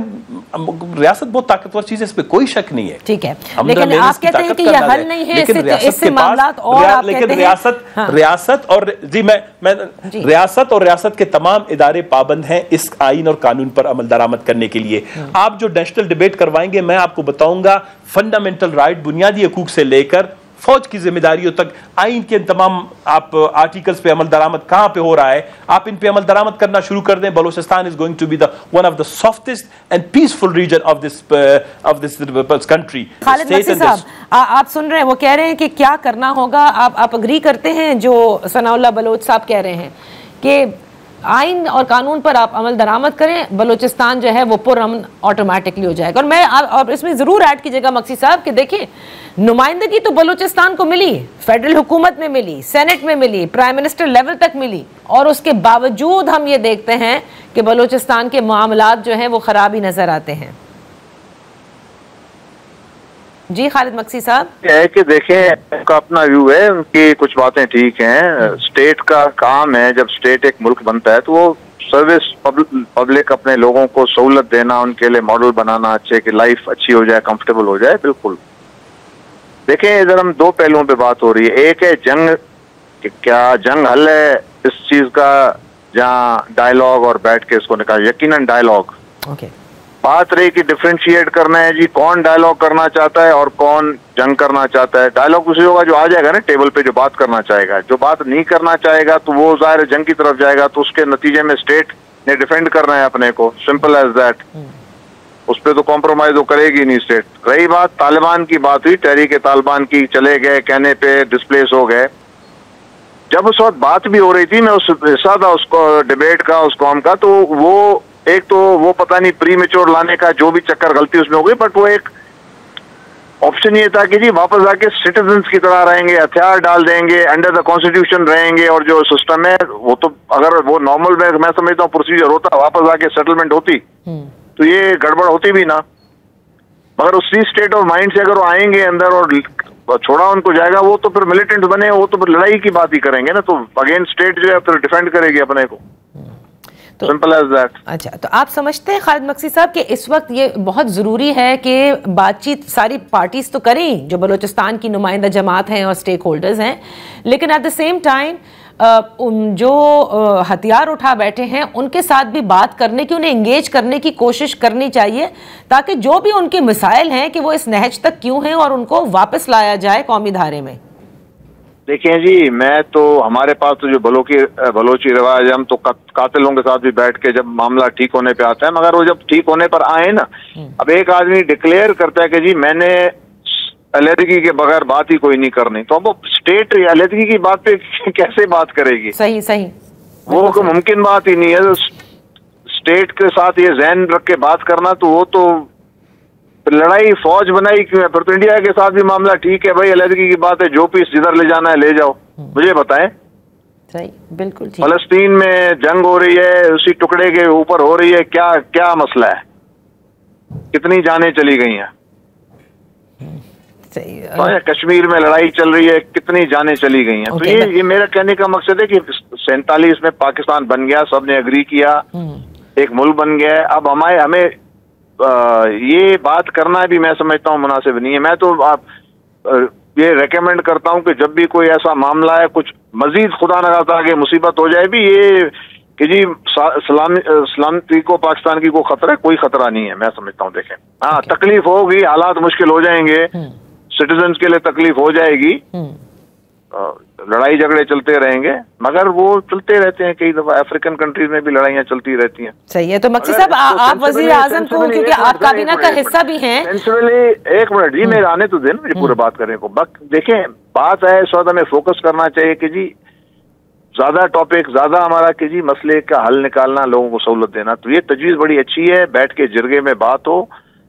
रियासत बहुत ताकतवर चीज है, इस पर कोई शक नहीं है। ठीक है, लेकिन आप कहते हैं कि यह हल नहीं है, इससे मामलात और आप लेकिन कहते हैं रियासत और जी मैं रियासत और रियासत के तमाम इदारे पाबंद हैं इस आइन और कानून पर अमल दरामद करने के लिए। आप जो नेशनल डिबेट करवाएंगे, मैं आपको बताऊंगा फंडामेंटल राइट, बुनियादी हकूक से लेकर फौज की जिम्मेदारियों तक, आइन के तमाम आप आर्टिकल्स पे अमल दरामद कहां पे हो रहा है, आप इन पे अमल दरामद करना शुरू कर दें। Balochistan is going to be the one of the softest and peaceful region of this country. Khalid Masih साहब, आप सुन रहे हैं, वो कह रहे हैं कि क्या करना होगा। आप अग्री करते हैं जो सनाउल्लाह बलोच साहब कह रहे हैं कि आइन और कानून पर आप अमल दरामद करें, बलूचिस्तान जो है वो पुरअमन ऑटोमेटिकली हो जाएगा। और मैं और इसमें ज़रूर ऐड कीजिएगा मक्सी साहब कि देखिए, नुमाइंदगी तो बलूचिस्तान को मिली, फेडरल हुकूमत में मिली, सेनेट में मिली, प्राइम मिनिस्टर लेवल तक मिली, और उसके बावजूद हम ये देखते हैं कि बलूचिस्तान के मामलात जो हैं वो ख़राब ही नज़र आते हैं। जी खालिद मक्सी साहब। है कि देखें, उनका अपना व्यू है, उनकी कुछ बातें ठीक हैं। स्टेट का काम है, जब स्टेट एक मुल्क बनता है तो वो सर्विस पब्लिक अपने लोगों को सहूलत देना, उनके लिए मॉडल बनाना, अच्छे की लाइफ अच्छी हो जाए, कंफर्टेबल हो जाए। बिल्कुल देखें, इधर हम दो पहलुओं पे बात हो रही है। एक है जंग, कि क्या जंग हल है इस चीज का, जहाँ डायलॉग और बैठ के इसको निकाल, यकीनन डायलॉग। बात रही कि डिफरेंशिएट करना है जी, कौन डायलॉग करना चाहता है और कौन जंग करना चाहता है। डायलॉग उसी होगा जो आ जाएगा ना टेबल पे, जो बात करना चाहेगा। जो बात नहीं करना चाहेगा तो वो ज़ाहिर जंग की तरफ जाएगा, तो उसके नतीजे में स्टेट ने डिफेंड करना है अपने को, सिंपल एज दैट। उस पर तो कॉम्प्रोमाइज वो करेगी नहीं स्टेट। रही बात तालिबान की, बात हुई तहरीक तालिबान की, चले गए कहने पे डिस्प्लेस हो गए। जब उस वक्त बात भी हो रही थी, मैं उस हिस्सा था उसको डिबेट का, उस कौम का, तो वो एक तो वो पता नहीं प्री मेच्योर लाने का जो भी चक्कर गलती उसमें हो गई, बट वो एक ऑप्शन ये था कि जी वापस आके सिटीजन्स की तरह रहेंगे, हथियार डाल देंगे, अंडर द कॉन्स्टिट्यूशन रहेंगे, और जो सिस्टम है वो तो अगर वो नॉर्मल में मैं समझता हूँ प्रोसीजर होता, वापस आके सेटलमेंट होती तो ये गड़बड़ होती भी ना। मगर उसी स्टेट ऑफ माइंड से अगर वो आएंगे अंदर और छोड़ा उनको जाएगा, वो तो फिर मिलिटेंट बने, वो तो फिर लड़ाई की बात ही करेंगे ना, तो अगेंस्ट स्टेट जो है फिर डिफेंड करेगी अपने को, सिंपल एज दैट। अच्छा, तो आप समझते हैं खालिद मक्सी साहब कि इस वक्त ये बहुत ज़रूरी है कि बातचीत सारी पार्टीज तो करें जो बलूचिस्तान की नुमाइंदा जमात हैं और स्टेक होल्डर्स हैं, लेकिन एट द सेम टाइम जो हथियार उठा बैठे हैं उनके साथ भी बात करने की, उन्हें एंगेज करने की कोशिश करनी चाहिए, ताकि जो भी उनके मिसाइल हैं कि वो इस नहज तक क्यों हैं और उनको वापस लाया जाए कौमी धारे में। देखिए जी, मैं तो हमारे पास तो जो बलोची रिवाज, हम तो कातिलों के साथ भी बैठ के जब मामला ठीक होने पे आता है, मगर वो जब ठीक होने पर आए ना, अब एक आदमी डिक्लेयर करता है कि जी मैंने अलहदगी के बगैर बात ही कोई नहीं करनी, तो अब वो स्टेट अलहदगी की बात पे कैसे बात करेगी? सही सही, वो तो मुमकिन बात ही नहीं है। स्टेट के साथ ये जहन रख के बात करना, तो वो तो लड़ाई फौज बनाई क्यों है? फिर तो इंडिया के साथ भी मामला ठीक है भाई, अलहदगी की बात है, जो पीस जिधर ले जाना है ले जाओ। मुझे बताएं, सही, बिल्कुल ठीक। फलस्तीन में जंग हो रही है, उसी टुकड़े के ऊपर हो रही है, क्या क्या मसला है? कितनी जानें चली गई हैं? कश्मीर में लड़ाई चल रही है, कितनी जानें चली गई हैं? तो ये मेरा कहने का मकसद है कि 47 में पाकिस्तान बन गया, सबने एग्री किया, एक मुल्क बन गया है। अब हमें ये बात करना भी मैं समझता हूँ मुनासिब नहीं है। मैं तो ये रेकमेंड करता हूँ कि जब भी कोई ऐसा मामला है, कुछ मजीद खुदा न खास्ता आगे मुसीबत हो जाए भी, ये कि जी सलामती को पाकिस्तान की को खतरा है, कोई खतरा नहीं है, मैं समझता हूँ। देखें, हाँ तकलीफ होगी, हालात मुश्किल हो जाएंगे, सिटीजन्स के लिए तकलीफ हो जाएगी, लड़ाई झगड़े चलते रहेंगे, मगर वो चलते रहते हैं। कई दफा अफ्रीकन कंट्रीज में भी लड़ाइयाँ चलती रहती हैं। सही है। तो मक्सी साहब, आप वजीर आजम को, क्योंकि आप काबीना का हिस्सा भी हैं, एक मिनट जी, मेरे आने तो देना, मुझे पूरा बात करने को। देखें, बात है इस वक्त हमें फोकस करना चाहिए कि जी ज्यादा टॉपिक, ज्यादा हमारा कि जी मसले का हल निकालना, लोगों को सहूलत देना। तो ये तजवीज़ बड़ी अच्छी है, बैठ के जिरगे में बात हो,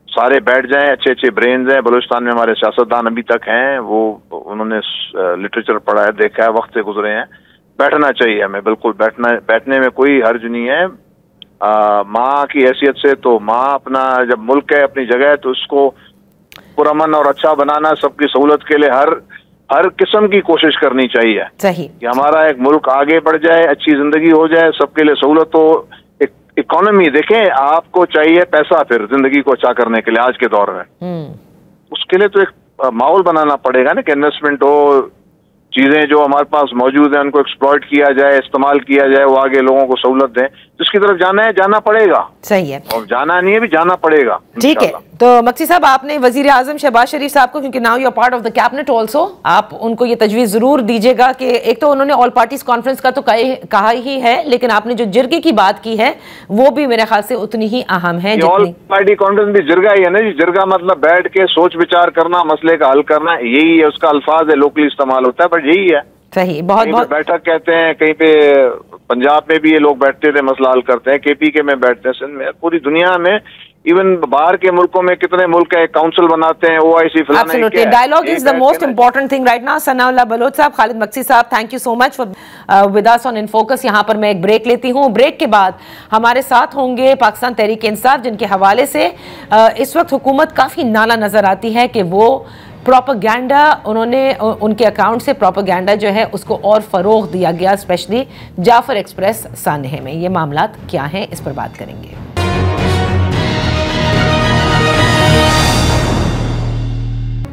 सारे बैठ जाएं, अच्छे अच्छे ब्रेन्स हैं बलूचिस्तान में, हमारे सियासतदान अभी तक हैं, वो उन्होंने लिटरेचर पढ़ा है, देखा है, वक्त से गुजरे हैं। बैठना चाहिए हमें, बिल्कुल बैठने में कोई हर्ज नहीं है। माँ की हैसियत से तो माँ अपना जब मुल्क है, अपनी जगह है, तो उसको पुरअमन और अच्छा बनाना, सबकी सहूलत के लिए हर किस्म की कोशिश करनी चाहिए। सही, कि हमारा एक मुल्क आगे बढ़ जाए, अच्छी जिंदगी हो जाए, सबके लिए सहूलत हो। इकोनॉमी देखें, आपको चाहिए पैसा फिर जिंदगी को अच्छा करने के लिए आज के दौर में, उसके लिए तो एक माहौल बनाना पड़ेगा ना, कि इन्वेस्टमेंट हो, चीजें जो हमारे पास मौजूद है उनको एक्सप्लॉइट किया जाए, इस्तेमाल किया जाए, वो आगे लोगों को सहूलत दें। जिसकी तरफ जाना है, जाना पड़ेगा। सही है, और जाना नहीं है भी जाना पड़ेगा। ठीक है। तो मक्सी साहब, आपने वजीर आजम शहबाज शरीफ साहब को, क्योंकि now you are part of the cabinet also, आप उनको ये तजवीज़ जरूर दीजिएगा कि एक तो उन्होंने ऑल पार्टीज कॉन्फ्रेंस का तो कहा ही है, लेकिन आपने जो जिरगे की बात की है वो भी मेरे ख्याल से उतनी ही अहम है। ऑल पार्टी कॉन्फ्रेंस भी जिरगा ही है ना जी। जिरगा मतलब बैठ के सोच विचार करना, मसले का हल करना, यही है। उसका अल्फाज है, लोकली इस्तेमाल होता है, बट यही है। सही, बहुत बैठक कहते हैं, कहीं पे पंजाब में भी ये लोग बैठते थे, मसला हल करते हैं, KPK में बैठते हैं, सिंध में, पूरी दुनिया में, इवन बाहर के मुल्कों में कितने मुल्क है काउंसिल बनाते हैं, OIC फलाना। Absolutely, dialogue is the most important thing right now. Sanaullah Baloch sahab, Khalid Maqsi sahab, thank you so much for with us on in focus. यहाँ पर मैं एक ब्रेक लेती हूँ। ब्रेक के बाद हमारे साथ होंगे पाकिस्तान तहरीक इंसाफ, जिनके हवाले से इस वक्त हुकूमत काफी नाला नजर आती है कि वो प्रोपेगेंडा, उन्होंने उनके अकाउंट से प्रोपेगेंडा जो है उसको और फरोग दिया गया, स्पेशली जाफर एक्सप्रेस सानहे में। ये मामलात क्या हैं, इस पर बात करेंगे।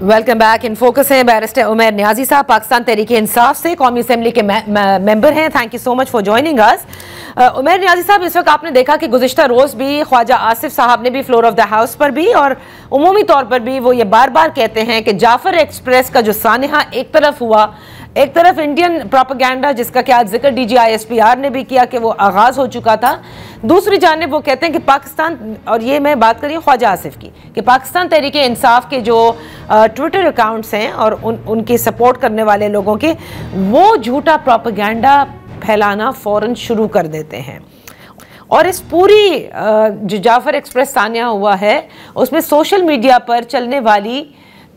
Welcome back. इन फोकस है बैरिस्टर उमैर नियाजी साहब, पाकिस्तान तहरीक इंसाफ से, कौमी असेंबली के मेंबर हैं। Thank you so much for joining us. Umair Niazi sahab, इस वक्त आपने देखा कि गुज़िश्ता रोज़ भी ख्वाजा आसिफ साहब ने भी फ्लोर ऑफ द हाउस पर भी और उमूमी तौर पर भी वो ये बार बार कहते हैं कि जाफर एक्सप्रेस का जो सानहा एक तरफ हुआ, एक तरफ इंडियन प्रोपेगेंडा जिसका क्या जिक्र DGISPR ने भी किया कि वो आगाज हो चुका था, दूसरी जानिब वो कहते हैं कि पाकिस्तान, और ये मैं बात कर रही हूँ ख्वाजा आसिफ की, कि पाकिस्तान तहरीक इंसाफ के जो ट्विटर अकाउंट्स हैं और उनकी सपोर्ट करने वाले लोगों के, वो झूठा प्रोपेगेंडा फैलाना फौरन शुरू कर देते हैं। और इस पूरी जो जाफर एक्सप्रेस सान्या हुआ है उसमें सोशल मीडिया पर चलने वाली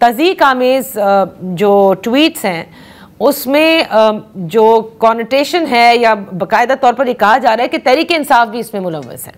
तज़ीक आमेज़ जो ट्वीट्स हैं उसमें जो कॉनोटेशन है या बाकायदा तौर पर ये कहा जा रहा है कि तहरीक इंसाफ भी इसमें मुलव्वस है।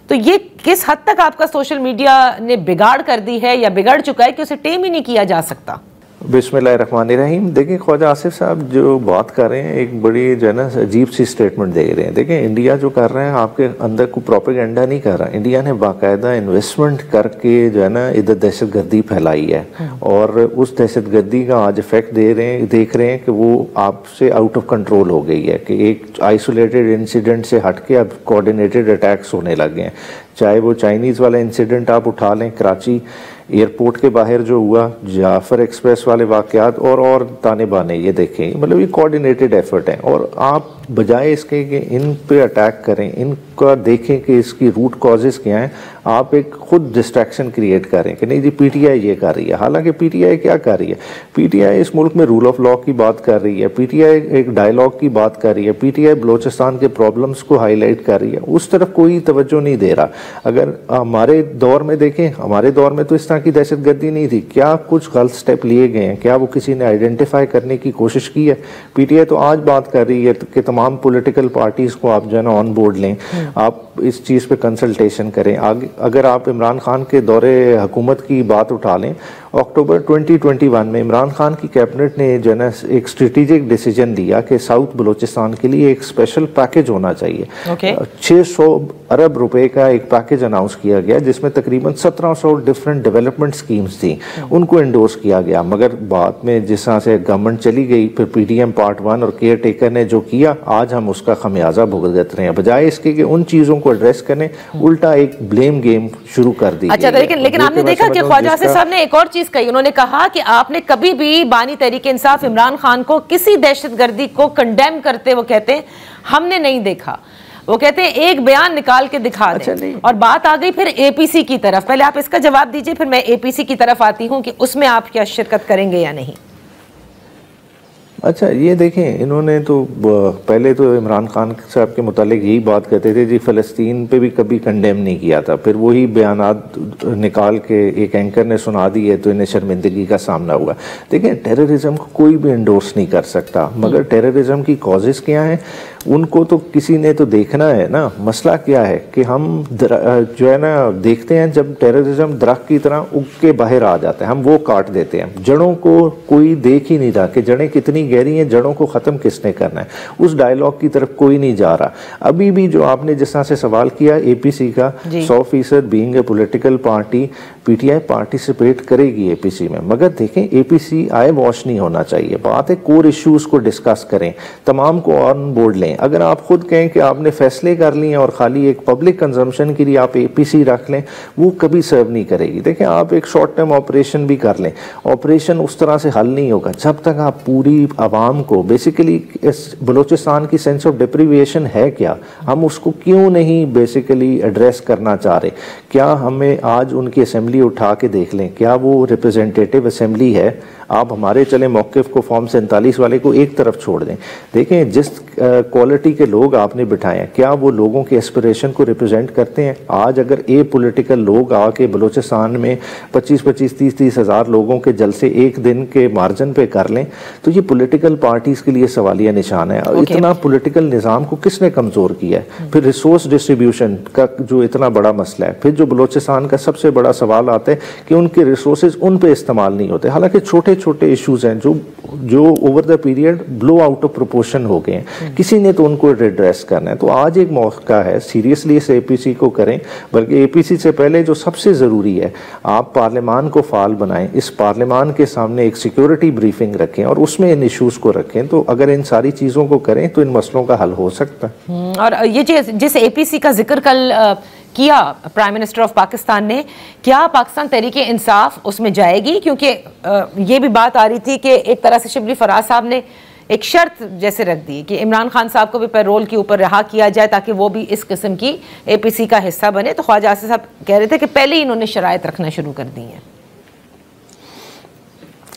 तो ये किस हद तक आपका सोशल मीडिया ने बिगाड़ कर दी है या बिगड़ चुका है कि उसे टेम ही नहीं किया जा सकता? बिस्मिल्लाहिर्रहमानिर्रहीम। देखिए, ख्वाजा आसिफ साहब जो बात कर रहे हैं एक बड़ी जो है ना अजीब सी स्टेटमेंट दे रहे हैं। देखिए, इंडिया जो कर रहे हैं आपके अंदर को प्रोपेगेंडा नहीं कर रहा। इंडिया ने बाकायदा इन्वेस्टमेंट करके जो है ना इधर दहशतगर्दी फैलाई है और उस दहशतगर्दी का आज इफेक्ट देख रहे हैं कि वो आपसे आउट ऑफ कंट्रोल हो गई है, कि एक आइसोलेटेड इंसिडेंट से हटके अब कोऑर्डिनेटेड अटैक्स होने लगे हैं। चाहे वो चाइनीज़ वाला इंसिडेंट आप उठा लें, कराची एयरपोर्ट के बाहर जो हुआ, जाफर एक्सप्रेस वाले वाक़यात और ताने बाने, ये देखें, मतलब ये कोऑर्डिनेटेड एफर्ट है। और आप बजाय इसके कि इन पे अटैक करें, इनका देखें कि इसकी रूट कॉजेज़ क्या हैं, आप एक खुद डिस्ट्रैक्शन क्रिएट करें कि नहीं जी PTI ये कर रही है। हालांकि PTI क्या कर रही है? PTI इस मुल्क में रूल ऑफ लॉ की बात कर रही है, PTI एक डायलॉग की बात कर रही है, PTI बलोचिस्तान के प्रॉब्लम्स को हाईलाइट कर रही है। उस तरफ कोई तवज्जो नहीं दे रहा। अगर हमारे दौर में देखें, हमारे दौर में तो इस तरह की दहशतगर्दी नहीं थी। क्या कुछ गलत स्टेप लिए गए हैं? क्या वो किसी ने आइडेंटिफाई करने की कोशिश की है? PTI तो आज बात कर रही है कि तमाम पॉलिटिकल पार्टीज को आप जो है ना ऑन बोर्ड लें, आप इस चीज़ पे कंसल्टेशन करें। आगे अगर आप इमरान खान के दौरे हुकूमत की बात उठा लें, अक्टूबर 2021 में इमरान खान की कैबिनेट ने जो है ना एक स्ट्रेटेजिक डिसीजन लिया कि साउथ बलोचिस्तान के लिए एक स्पेशल पैकेज होना चाहिए। 600 अरब रुपए का एक पैकेज अनाउंस किया गया जिसमें तकरीबन 1700 डिफरेंट डेवलपमेंट स्कीम्स थी, उनको एंडोर्स किया गया। मगर बाद में जिस तरह से गवर्नमेंट चली गई, फिर PDM पार्ट 1 और केयर टेकर ने जो किया, आज हम उसका खमियाजा भुगत रहे हैं। बजाय इसके कि उन चीज़ों को एड्रेस करें, उल्टा एक ब्लेम गेम शुरू कर दी। अच्छा, लेकिन आपने देखा कि ख्वाजा आसिफ साहब ने एक और चीज कही, उन्होंने कहा कि आपने कभी भी बानी तहरीक इंसाफ इमरान खान को किसी दहशतगर्दी को कंडेम करते, वो कहते हैं हमने नहीं देखा। वो कहते हैं एक बयान निकाल के दिखा दें। और बात आ गई फिर APC की तरफ। पहले आप इसका जवाब दीजिए, फिर मैं APC की तरफ आती हूं कि उसमें आप क्या शिरकत करेंगे या नहीं। अच्छा, ये देखें, इन्होंने तो पहले तो इमरान खान साहब के मुतालिक यही बात कहते थे जी फ़लस्तीन पे भी कभी कंडेम नहीं किया था, फिर वही बयानात निकाल के एक एंकर ने सुना दिए तो इन्हें शर्मिंदगी का सामना हुआ। देखें, टेररिज्म को कोई भी एंडोर्स नहीं कर सकता, मगर टेररिज्म की कॉजेज़ क्या हैं उनको तो किसी ने तो देखना है ना। मसला क्या है कि हम जो है ना देखते हैं जब टेररिज्म दरख्त की तरह उग के बाहर आ जाता है, हम वो काट देते हैं। जड़ों को कोई देख ही नहीं रहा कि जड़ें कितनी गहरी हैं, जड़ों को ख़त्म किसने करना है, उस डायलॉग की तरफ कोई नहीं जा रहा। अभी भी जो आपने जिस तरह से सवाल किया APC का, 100% being a political party, PTI participate करेगी APC में, मगर देखें APC आई वॉश नहीं होना चाहिए। बात है कोर इश्यूज को डिस्कस करें, तमाम को ऑन बोर्ड लें। अगर आप खुद कहें कि आपने फैसले कर लिए और खाली एक पब्लिक कंजम्पशन के लिए आप APC रख लें, वो कभी सर्व नहीं करेगी। देखें, आप एक शॉर्ट टर्म ऑपरेशन भी कर लें, ऑपरेशन उस तरह से हल नहीं होगा जब तक आप पूरी आवाम को, बेसिकली बलूचिस्तान की सेंस ऑफ डिप्रीविएशन है क्या, हम उसको क्यों नहीं बेसिकली एड्रेस करना चाह रहे। क्या हमें आज उनकी असेंबली उठा के देख लें, क्या वो रिप्रेजेंटेटिव असेंबली है? आप हमारे चले मौक़िफ़ को फॉर्म 47 वाले को एक तरफ छोड़ दें, देखें जिस क्वालिटी के लोग आपने बिठाए हैं, क्या वो लोगों के एस्पिरेशन को रिप्रेजेंट करते हैं? आज अगर ए पॉलिटिकल लोग आके बलूचिस्तान में 25-25, 30-30 हज़ार लोगों के जलसे एक दिन के मार्जिन पे कर लें, तो ये पॉलिटिकल पार्टीज़ के लिए सवालिया निशान है। और इतना पॉलिटिकल निज़ाम को किसने कमज़ोर किया है? फिर रिसोर्स डिस्ट्रीब्यूशन का जो इतना बड़ा मसला है, फिर जो बलूचिस्तान का सबसे बड़ा सवाल आता है कि उनके रिसोर्सेज उन पे इस्तेमाल नहीं होते। हालांकि छोटे छोटे इश्यूज हैं जो over the period blow out of proportion हो गए हैं, किसी ने तो उनको एड्रेस करना है। तो आज एक मौका है, सीरियसली इस एपीसी को करें, बल्कि एपीसी से पहले जो सबसे ज़रूरी है, आप पार्लियामान को फाल बनाएं, इस पार्लियामान के सामने एक सिक्योरिटी ब्रीफिंग रखें और उसमें इन इश्यूज़ को रखें। तो अगर इन सारी चीज़ों को करें तो इन मसलों का हल हो सकता है। और ये जिस एपीसी का जिक्र कल किया प्राइम मिनिस्टर ऑफ पाकिस्तान ने, क्या पाकिस्तान तहरीक इंसाफ उसमें जाएगी? क्योंकि ये भी बात आ रही थी कि एक तरह से शिबली फराज साहब ने एक शर्त जैसे रख दी कि इमरान खान साहब को भी पैरोल के ऊपर रिहा किया जाए ताकि वो भी इस किस्म की एपीसी का हिस्सा बने। तो ख्वाजा आसिफ साहब कह रहे थे कि पहले ही इन्होंने शराइत रखना शुरू कर दी हैं।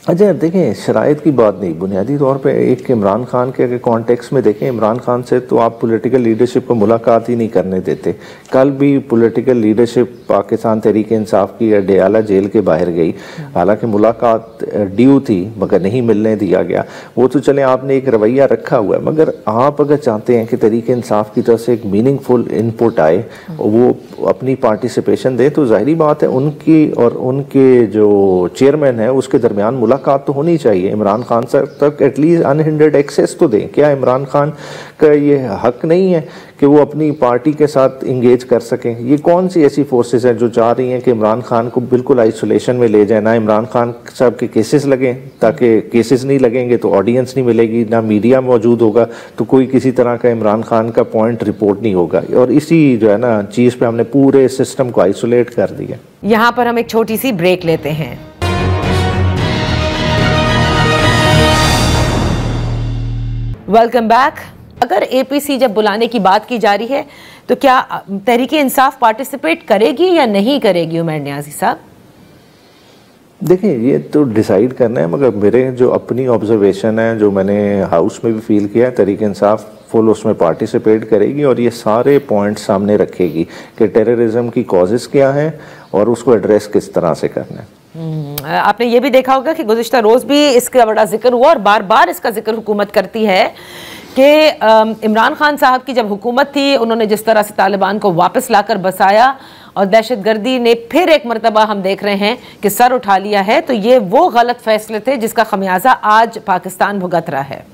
अच्छा देखें, शराइत की बात नहीं, बुनियादी तौर पे एक इमरान खान के अगर कॉन्टेक्स्ट में देखें, इमरान खान से तो आप पॉलिटिकल लीडरशिप को मुलाकात ही नहीं करने देते। कल भी पॉलिटिकल लीडरशिप पाकिस्तान तहरीक इंसाफ की अडयाला जेल के बाहर गई, हालांकि मुलाकात ड्यू थी मगर नहीं मिलने दिया गया। वो तो चले आपने एक रवैया रखा हुआ है, मगर आप अगर चाहते हैं कि तहरीक इंसाफ की तरफ से एक मीनिंगफुल इनपुट आए, वो अपनी पार्टिसिपेशन दे, तो जाहिर बात है उनकी और उनके जो चेयरमैन है उसके दरमियान मुलाकात तो होनी चाहिए। इमरान खान तक एटलीस्ट अनहिंडर्ड एक्सेस तो दें। क्या इमरान खान का ये हक नहीं है कि वो अपनी पार्टी के साथ इंगेज कर सकें? ये कौन सी ऐसी फोर्सेस हैं जो चाह रही हैं कि इमरान खान को बिल्कुल आइसोलेशन में ले जाए? ना इमरान खान साहब के केसेस लगें, ताकि केसेस नहीं लगेंगे तो ऑडियंस नहीं मिलेगी, ना मीडिया मौजूद होगा तो कोई किसी तरह का इमरान खान का पॉइंट रिपोर्ट नहीं होगा। और इसी जो है ना चीज़ पे हमने पूरे सिस्टम को आइसोलेट कर दिया। यहाँ पर हम एक छोटी सी ब्रेक लेते हैं। Welcome back. अगर एपीसी जब बुलाने की बात की जा रही है तो क्या तहरीक इंसाफ पार्टिसिपेट करेगी या नहीं करेगी? उमर नियाजी साहब, देखिए ये तो डिसाइड करना है, मगर मेरे जो अपनी ऑब्जर्वेशन है, जो मैंने हाउस में भी फील किया है, तहरीक इंसाफ फुल उसमें पार्टिसिपेट करेगी और ये सारे पॉइंट सामने रखेगी कि टेररिज्म की कॉजेज़ क्या हैं और उसको एड्रेस किस तरह से करना है। आपने ये भी देखा होगा कि गुज़िश्ता रोज़ भी इसका बड़ा जिक्र हुआ और बार बार इसका जिक्र हुकूमत करती है कि इमरान खान साहब की जब हुकूमत थी, उन्होंने जिस तरह से तालिबान को वापस लाकर बसाया और दहशतगर्दी ने फिर एक मरतबा हम देख रहे हैं कि सर उठा लिया है, तो ये वो गलत फैसले थे जिसका खमियाजा आज पाकिस्तान भुगत रहा है।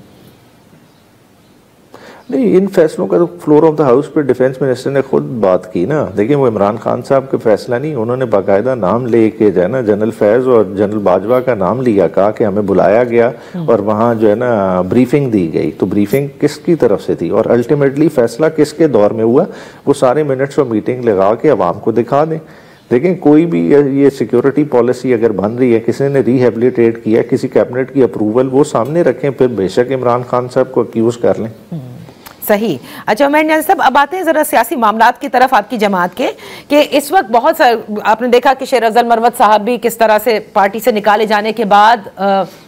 नहीं, इन फैसलों का तो फ्लोर ऑफ द हाउस पे डिफेंस मिनिस्टर ने खुद बात की ना। देखिए वो इमरान खान साहब का फैसला नहीं, उन्होंने बाकायदा नाम लेके जो है ना जनरल फैज और जनरल बाजवा का नाम लिया, कहा कि हमें बुलाया गया और वहाँ जो है ना ब्रीफिंग दी गई। तो ब्रीफिंग किसकी तरफ से थी और अल्टीमेटली फैसला किसके दौर में हुआ, वो सारे मिनट्स और मीटिंग लगा के अवाम को दिखा दें। देखें कोई भी ये सिक्योरिटी पॉलिसी अगर बन रही है, किसी ने रिहेबिलिटेट किया, किसी कैबिनेट की अप्रूवल, वो सामने रखें, फिर बेशक इमरान खान साहब को अक्यूज कर लें। सही। अच्छा उमर नियाज़ी साहब, अब आते हैं ज़रा सियासी मामलात की तरफ आपकी जमात के, कि इस वक्त बहुत सारे आपने देखा कि शेर अफजल मरवत साहब भी किस तरह से पार्टी से निकाले जाने के बाद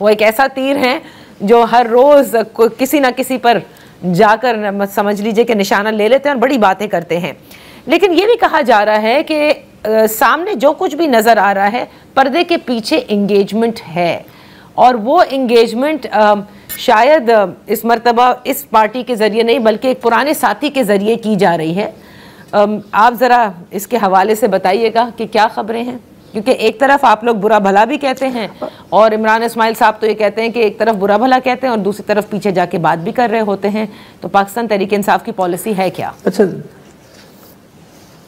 वो एक ऐसा तीर हैं जो हर रोज़ किसी ना किसी पर जाकर समझ लीजिए कि निशाना ले लेते हैं और बड़ी बातें करते हैं। लेकिन ये भी कहा जा रहा है कि सामने जो कुछ भी नज़र आ रहा है, पर्दे के पीछे इंगेजमेंट है और वो इंगेजमेंट शायद इस मर्तबा इस पार्टी के ज़रिए नहीं बल्कि एक पुराने साथी के ज़रिए की जा रही है। आप ज़रा इसके हवाले से बताइएगा कि क्या ख़बरें हैं, क्योंकि एक तरफ आप लोग बुरा भला भी कहते हैं और इमरान इस्माइल साहब तो ये कहते हैं कि एक तरफ बुरा भला कहते हैं और दूसरी तरफ पीछे जाके बात भी कर रहे होते हैं। तो पाकिस्तान तहरीक इंसाफ की पॉलिसी है क्या?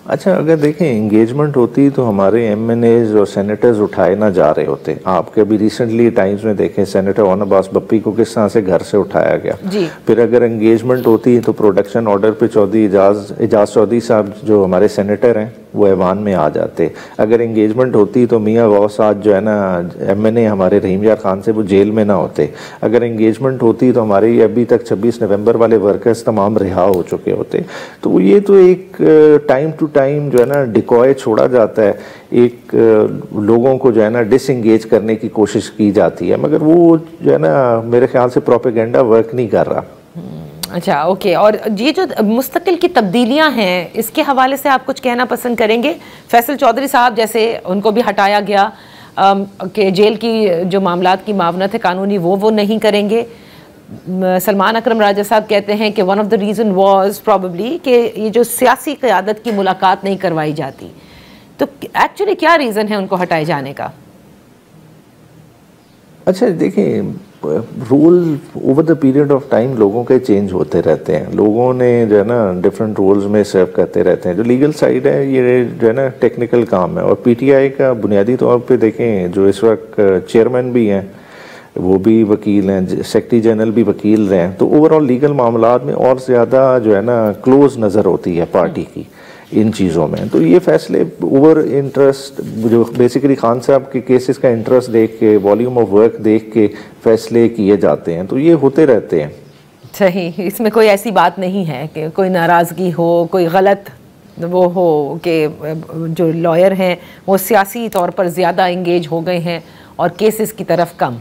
अच्छा अगर देखें इंगेजमेंट होती तो हमारे MNAs और सेनेटर्स उठाए ना जा रहे होते। आपके अभी रिसेंटली टाइम्स में देखें सेनेटर ओन अब्बास बप्पी को किस तरह से घर से उठाया गया जी। फिर अगर एंगेजमेंट होती तो प्रोडक्शन ऑर्डर पे चौधरी एजाज चौधरी साहब जो हमारे सेनेटर हैं, वो ऐवान में आ जाते। अगर इंगेजमेंट होती तो मियाँ गौस आज जो है ना MNA हमारे रहीम यार खान से वो जेल में ना होते। अगर इंगेजमेंट होती तो हमारे अभी तक 26 नवंबर वाले वर्कर्स तमाम रिहा हो चुके होते। तो ये तो एक टाइम टू टाइम जो है ना डिकॉय छोड़ा जाता है, एक लोगों को जो है ना डिसएंगेज करने की कोशिश की जाती है, मगर वो जो है ना मेरे ख्याल से प्रोपेगेंडा वर्क नहीं कर रहा। अच्छा, ओके। और ये जो मुस्तकिल की तब्दीलियां हैं, इसके हवाले से आप कुछ कहना पसंद करेंगे? फैसल चौधरी साहब जैसे उनको भी हटाया गया कि जेल की जो मामलात की मावनत है कानूनी वो नहीं करेंगे। सलमान अकरम राजा साहब कहते हैं कि one of the reason was probably कि ये जो सियासी क़यादत की मुलाकात नहीं करवाई जाती। तो एक्चुअली क्या रीज़न है उनको हटाए जाने का? अच्छा देखिए, roll over the period of time लोगों के चेंज होते रहते हैं। लोगों ने जो है ना डिफरेंट रोल्स में सर्व करते रहते हैं। जो लीगल साइड है ये जो है ना टेक्निकल काम है, और PTI का बुनियादी तौर पे देखें जो इस वक्त चेयरमैन भी हैं वो भी वकील हैं, सेक्रेटरी जनरल भी वकील रहे हैं। तो ओवरऑल लीगल मामलात में और ज़्यादा जो है ना क्लोज नज़र होती है पार्टी की इन चीज़ों में। तो ये फैसले ओवर इंटरेस्ट जो बेसिकली खान साहब के केसेस का इंटरेस्ट देख के, वॉल्यूम ऑफ वर्क देख के फैसले किए जाते हैं। तो ये होते रहते हैं। सही, इसमें कोई ऐसी बात नहीं है कि कोई नाराज़गी हो, कोई गलत वो हो कि जो लॉयर हैं वो सियासी तौर पर ज़्यादा इंगेज हो गए हैं और केसेस की तरफ कम,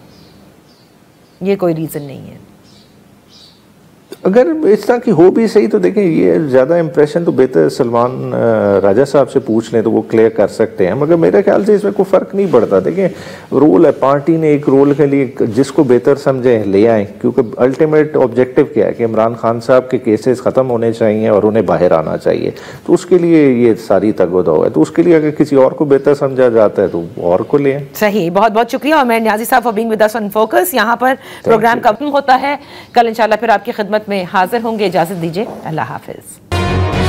ये कोई रीज़न नहीं है। अगर इस तरह की हो भी सही तो देखें, ये ज़्यादा इम्प्रेशन तो बेहतर सलमान राजा साहब से पूछ लें तो वो क्लियर कर सकते हैं, मगर मेरे ख्याल से इसमें कोई फ़र्क नहीं पड़ता। देखें रोल है, पार्टी ने एक रोल के लिए जिसको बेहतर समझे ले आए, क्योंकि अल्टीमेट ऑब्जेक्टिव क्या है कि इमरान खान साहब के केसेस ख़त्म होने चाहिए और उन्हें बाहर आना चाहिए। तो उसके लिए ये सारी तगोदो है। तो उसके लिए अगर किसी और को बेहतर समझा जाता है तो और को ले। सही, बहुत बहुत शुक्रिया और मैं न्याजी साहब for being with us on focus. यहाँ पर प्रोग्राम खत्म होता है, कल इंशाल्लाह फिर आपकी खिदमत में हाजिर होंगे। इजाज़त दीजिए, अल्लाह हाफिज़।